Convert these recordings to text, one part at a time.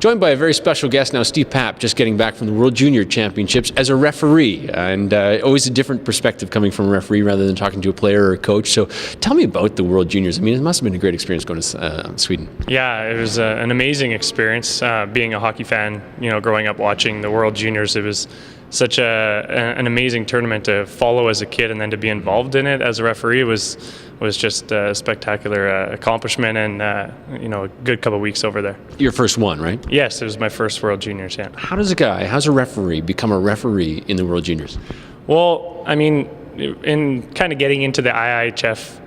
Joined by a very special guest now, Steve Papp, just getting back from the World Junior Championships as a referee, and always a different perspective coming from a referee rather than talking to a player or a coach. So tell me about the World Juniors. I mean, it must have been a great experience going to Sweden. Yeah, it was an amazing experience being a hockey fan, growing up watching the World Juniors. It was such an amazing tournament to follow as a kid, and then to be involved in it as a referee was just a spectacular accomplishment, and a good couple of weeks over there. Your first one, right? Yes, it was my first World Juniors, yeah. How's a referee become a referee in the World Juniors? Well, I mean, in kind of getting into the IIHF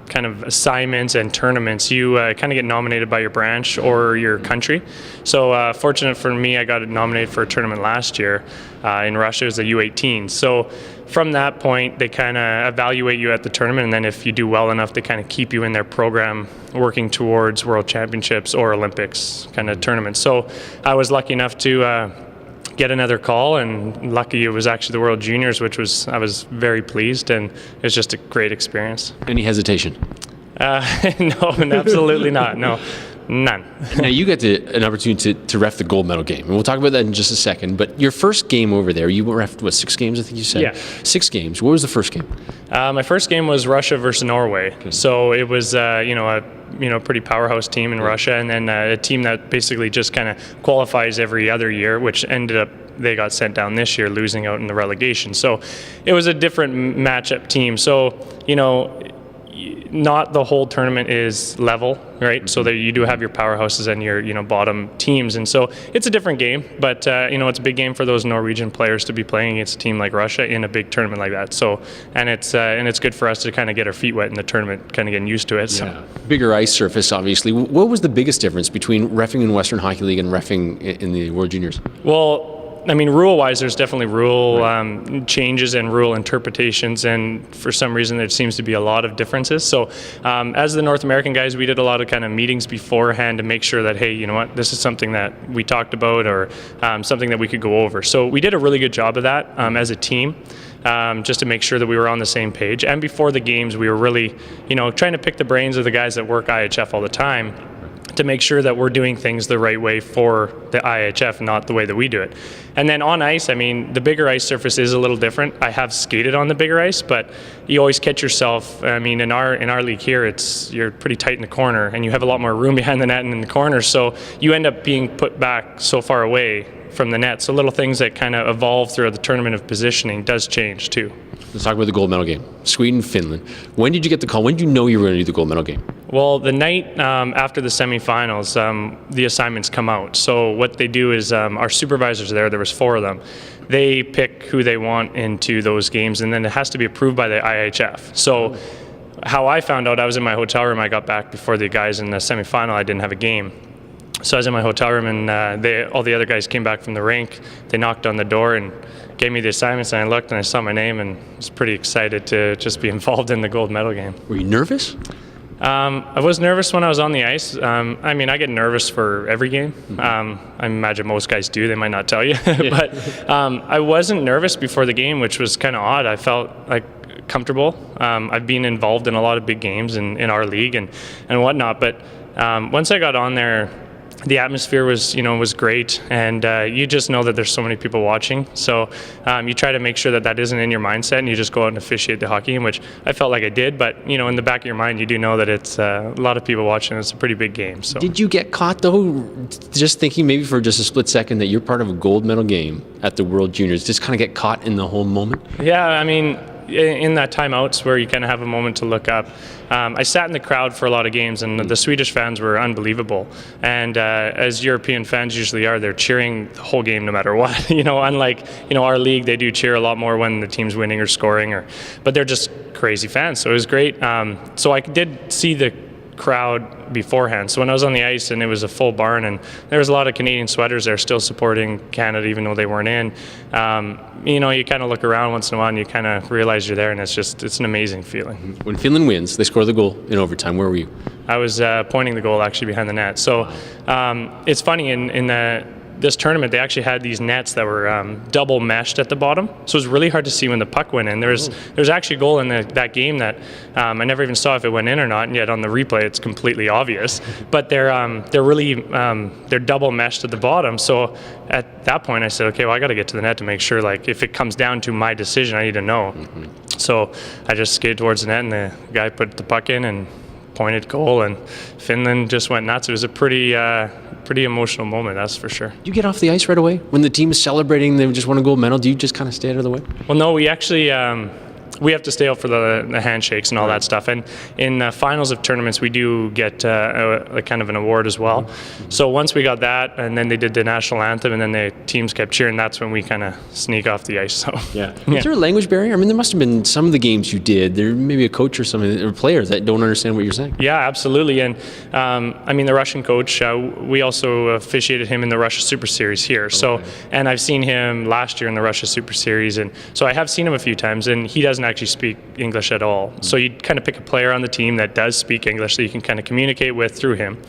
kind of assignments and tournaments, you kind of get nominated by your branch or your country. So fortunate for me, I got nominated for a tournament last year in Russia. It was a U18. So from that point, they kind of evaluate you at the tournament, and then if you do well enough, they kind of keep you in their program working towards World Championships or Olympics kind of tournaments. So I was lucky enough to get another call, and lucky it was actually the World Juniors, I was very pleased, and it was just a great experience. Any hesitation? No, absolutely not. No, none. Now you got an opportunity to ref the gold medal game, and we'll talk about that in just a second. But your first game over there, you reffed 6 games, I think you said? Yeah. 6 games. What was the first game? My first game was Russia versus Norway. Okay. So it was a pretty powerhouse team in Russia, and then a team that basically just kind of qualifies every other year, which ended up they got sent down this year, losing out in the relegation. So it was a different matchup team. So not the whole tournament is level, right? So that you do have your powerhouses and your bottom teams, and so it's a different game. But it's a big game for those Norwegian players to be playing against a team like Russia in a big tournament like that. So and it's good for us to kind of get our feet wet in the tournament, kind of getting used to it. So. Yeah. Bigger ice surface, obviously. What was the biggest difference between reffing in Western Hockey League and reffing in the World Juniors? Well, I mean, rule-wise, there's definitely rule changes and rule interpretations, and for some reason there seems to be a lot of differences. So as the North American guys, we did a lot of kind of meetings beforehand to make sure that, hey, you know what, this is something that we talked about, or something that we could go over. So we did a really good job of that as a team. Just to make sure that we were on the same page. And before the games, we were really, trying to pick the brains of the guys that work IHF all the time to make sure that we're doing things the right way for the IHF, not the way that we do it. And then on ice, I mean, the bigger ice surface is a little different. I have skated on the bigger ice, but you always catch yourself. I mean, in our league here, you're pretty tight in the corner, and you have a lot more room behind the net and in the corner, so you end up being put back so far away from the net. So little things that kind of evolve throughout the tournament of positioning does change too. Let's talk about the gold medal game. Sweden, Finland. When did you get the call? When did you know you were going to do the gold medal game? Well, the night after the semifinals, the assignments come out. So what they do is our supervisors there was 4 of them. They pick who they want into those games, and then it has to be approved by the IHF. So how I found out, I was in my hotel room. I got back before the guys in the semifinal. I didn't have a game. So I was in my hotel room, and all the other guys came back from the rink. They knocked on the door and gave me the assignments, and I looked and I saw my name, and was pretty excited to just be involved in the gold medal game. Were you nervous? I was nervous when I was on the ice. I mean, I get nervous for every game. I imagine most guys do. They might not tell you. But I wasn't nervous before the game, which was kind of odd. I felt like comfortable. I've been involved in a lot of big games in our league and whatnot. But once I got on there, the atmosphere was great, and you just know that there's so many people watching. So you try to make sure that isn't in your mindset, and you just go out and officiate the hockey game, which I felt like I did. But in the back of your mind, you do know that it's a lot of people watching. It's a pretty big game. So did you get caught though, just thinking maybe for just a split second that you're part of a gold medal game at the World Juniors? Just kind of get caught in the whole moment? Yeah, I mean, in that timeouts where you kind of have a moment to look up. I sat in the crowd for a lot of games, and the Swedish fans were unbelievable. And as European fans usually are, they're cheering the whole game no matter what. Unlike our league, they do cheer a lot more when the team's winning or scoring, but they're just crazy fans. So it was great. So I did see the crowd beforehand. So when I was on the ice and it was a full barn, and there was a lot of Canadian sweaters there still supporting Canada even though they weren't in, you kind of look around once in a while and you kind of realize you're there, and it's an amazing feeling. When Finland wins, they score the goal in overtime. Where were you? I was pointing the goal actually behind the net. So it's funny, in this tournament, they actually had these nets that were double meshed at the bottom, so it was really hard to see when the puck went in. There's actually a goal in that game that I never even saw if it went in or not, and yet on the replay it's completely obvious. But they're really they're double meshed at the bottom. So at that point, I said, okay, well, I got to get to the net to make sure. Like, if it comes down to my decision, I need to know. So I just skated towards the net, and the guy put the puck in and pointed goal, and Finland just went nuts. It was a pretty emotional moment, that's for sure. You get off the ice right away when the team is celebrating, they just won a gold medal. Do you just kind of stay out of the way? Well, no, we actually we have to stay out for the handshakes and all that stuff. And in the finals of tournaments, we do get a kind of an award as well. So once we got that, and then they did the national anthem, and then the teams kept cheering, that's when we kind of sneak off the ice. So yeah. Is there a language barrier? I mean, there must have been some of the games you did. There may be a coach or something, or players that don't understand what you're saying. Yeah, absolutely. And I mean, the Russian coach, we also officiated him in the Russia Super Series here. Okay. So, and I've seen him last year in the Russia Super Series, and so I have seen him a few times, and he doesn't actually speak English at all. So you kind of pick a player on the team that does speak English that you can kind of communicate with through him.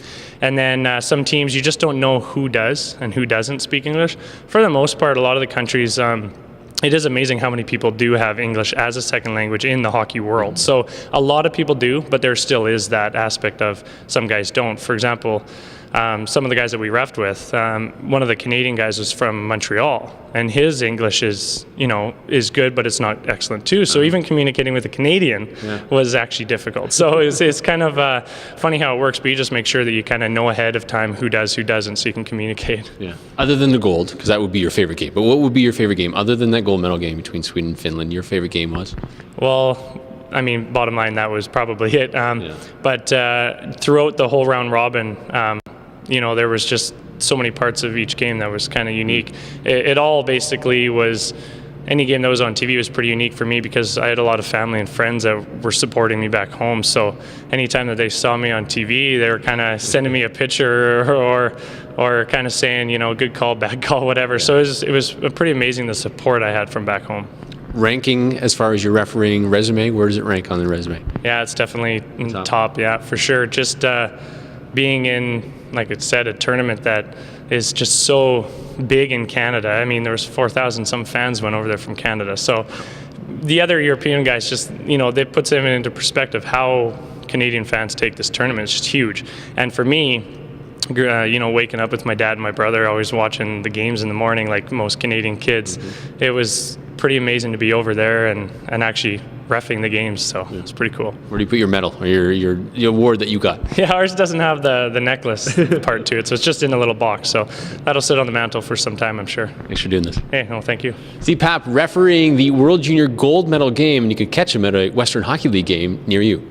And then some teams, you just don't know who does and who doesn't speak English. For the most part, a lot of the countries, it is amazing how many people do have English as a second language in the hockey world. So a lot of people do, but there still is that aspect of some guys don't. For example, some of the guys that we reffed with, one of the Canadian guys was from Montreal, and his English is good, but it's not excellent too. So even communicating with a Canadian was actually difficult. So it's kind of funny how it works, but you just make sure that you kind of know ahead of time who does, who doesn't, so you can communicate. Yeah. Other than the gold, because that would be your favorite game, but what would be your favorite game other than that gold medal game between Sweden and Finland? Your favorite game was? Well, I mean, bottom line, that was probably it. But throughout the whole round robin, there was just so many parts of each game that was kind of unique. It all basically was, any game that was on TV was pretty unique for me because I had a lot of family and friends that were supporting me back home. So anytime that they saw me on TV, they were kind of sending me a picture or kind of saying, good call, bad call, whatever. So it was pretty amazing the support I had from back home. Ranking as far as your refereeing resume, where does it rank on the resume? Yeah, it's definitely top, yeah, for sure. Just being in, like it said, a tournament that is just so big in Canada. I mean, there was 4,000 some fans went over there from Canada. So the other European guys just, it puts them into perspective how Canadian fans take this tournament. It's just huge. And for me, waking up with my dad and my brother, always watching the games in the morning like most Canadian kids, it was pretty amazing to be over there and actually reffing the games, so it's pretty cool. Where do you put your medal or your award that you got? Yeah, ours doesn't have the necklace part to it, so it's just in a little box, so that'll sit on the mantle for some time, I'm sure. Thanks for doing this. Hey, no, thank you. Steve Papp refereeing the World Junior Gold Medal game, and you could catch him at a Western Hockey League game near you.